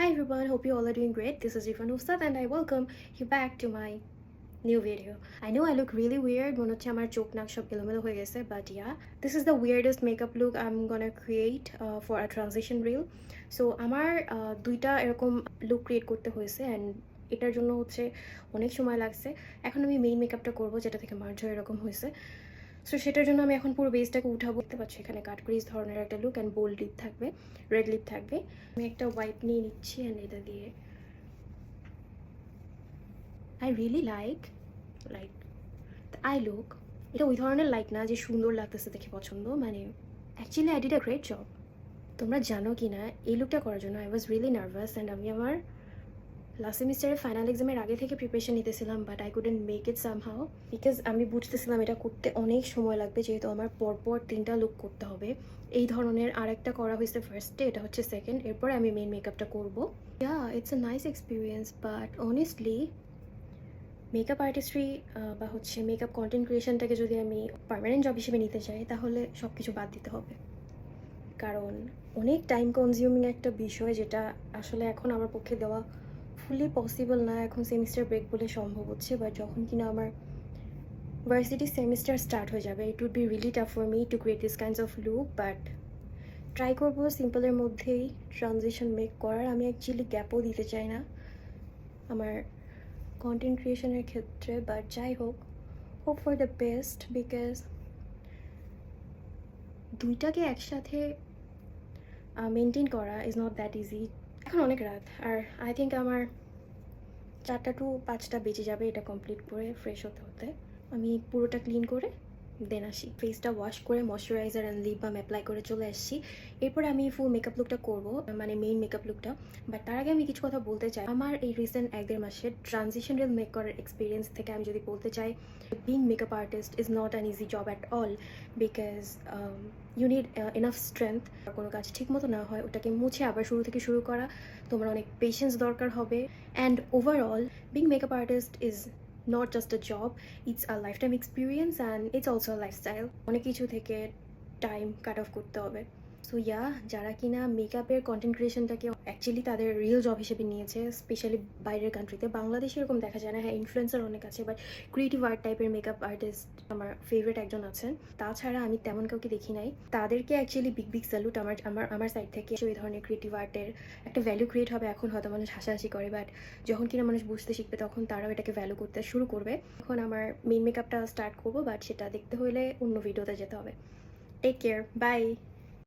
Hi everyone, hope you all are doing great. This is Rifan Ustad and I welcome you back to my new video. I know I look really weird, মনে হচ্ছে আমার চোখ নাক সব এলোমেলো হয়ে গেছে, but yeah, this is the weirdest makeup look I'm gonna create for a transition reel. So আমার দুইটা এরকম লুক ক্রিয়েট করতে হয়েছে and এটার জন্য হচ্ছে অনেক সময় লাগছে। এখন আমি মেইন মেকআপটা করব যেটা থেকে মার্জ হয়ে এরকম হয়েছে। সো সেটার জন্য আমি এখন পুরো বেসটাকে উঠাবো। দেখতে পাচ্ছি এখানে কাট ক্রিজ ধরনের একটা লুক অ্যান্ড বোল্ড লিপ থাকবে, রেড লিপ থাকবে। আমি একটা হোয়াইট নিয়ে নিচ্ছি অ্যান্ড এটা দিয়ে I really like the I look. এটা ওই ধরনের লাইক না যে সুন্দর লাগতেছে দেখে পছন্দ, মানে actually I did a great job. তোমরা জানো কি না এই লুকটা করার জন্য I was really nervous and আমি আমার লাস্ট সেমিস্টারের ফাইনাল এক্সামের আগে থেকে প্রিপারেশন নিতেছিলাম, but I couldn't make it somehow because আমি বুঝতেছিলাম এটা করতে অনেক সময় লাগবে, যেহেতু আমার পরপর 3টা লুক করতে হবে। এই ধরনের আরেকটা করা হয়েছে ফার্স্টে, এটা হচ্ছে সেকেন্ড, এরপরে আমি মেইন মেকআপটা করবো। Yeah it's a nice experience, but honestly makeup artistry বা হচ্ছে মেকআপ কন্টেন্ট ক্রিয়েশনটাকে যদি আমি পার্মানেন্ট জব হিসেবে নিতে চাই তাহলে সব কিছু বাদ দিতে হবে, কারণ অনেক টাইম কনজিউমিং একটা বিষয়, যেটা আসলে এখন আমার পক্ষে দেওয়া ফুলি পসিবল না। এখন সেমিস্টার ব্রেক বলে সম্ভব হচ্ছে, বাট যখন কিনা আমার ভার্সিটি সেমিস্টার স্টার্ট হয়ে যাবে it would be really tough for me to create this kinds of look, but try করবো সিম্পলের মধ্যেই ট্রানজিশন মেক করার। আমি অ্যাকচুয়ালি গ্যাপও দিতে চাই না আমার কন্টেন্ট ক্রিয়েশনের ক্ষেত্রে, বাট যাই হোক, hope for the best because দুইটাকে একসাথে মেনটেন করা ইজ নট দ্যাট ইজি। এখন অনেক রাত আর আই থিঙ্ক আমার 4টা টু 5টা বেজে যাবে এটা কমপ্লিট করে ফ্রেশ হতে হতে। আমি পুরোটা ক্লিন করে দেন আসি, ফেসটা ওয়াশ করে moisturiser and lip balm apply করে চলে আসছি। এরপরে আমি ফুল মেকআপ লুকটা করবো, মানে মেইন মেকআপ লুকটা। বাট তার আগে আমি কিছু কথা বলতে চাই। আমার এই রিসেন্ট 1-1.5 মাসের ট্রানজিশন রিল মেক করার এক্সপিরিয়েন্স থেকে আমি যদি বলতে চাই, being makeup artist is not an easy job at all because you need enough strength. কোনো কাজ ঠিক মতো না হয় ওটাকে মুছে আবার শুরু থেকে শুরু করা, তোমার অনেক পেশেন্স দরকার হবে। And overall being makeup artist is not just a job, it's a lifetime experience and it's also a lifestyle. অনেক কিছু থেকে টাইম কাট অফ করতে হবে। সো ইয়া, যারা কিনা মেকআপের কন্টেন্ট ক্রিয়েশনটাকে অ্যাকচুয়ালি তাদের রিয়েল জব হিসেবে নিয়েছে, স্পেশালি বাইরের কান্ট্রিতে, বাংলাদেশে এরকম দেখা যায় না। হ্যাঁ, ইনফ্লুয়েন্সার অনেক আছে, বাট ক্রিয়েটিভ আর্ট টাইপের মেকআপ আর্টিস্ট আমার ফেভারিট একজন আছেন। তাছাড়া আমি তেমন কাউকে দেখি নাই। তাদেরকে অ্যাকচুয়ালি বিগ বিগ স্যালুট আমার সাইড থেকে। ওই ধরনের ক্রিয়েটিভ আর্টের একটা ভ্যালু ক্রিয়েট হবে। এখন হয়তো মানুষ হাসাহাসি করে, বাট যখন কিনা মানুষ বুঝতে শিখবে তখন তারাও এটাকে ভ্যালু করতে শুরু করবে। এখন আমার মেইন মেকআপটা স্টার্ট করবো, বাট সেটা দেখতে হলে অন্য ভিডিওতে যেতে হবে। Take care, by.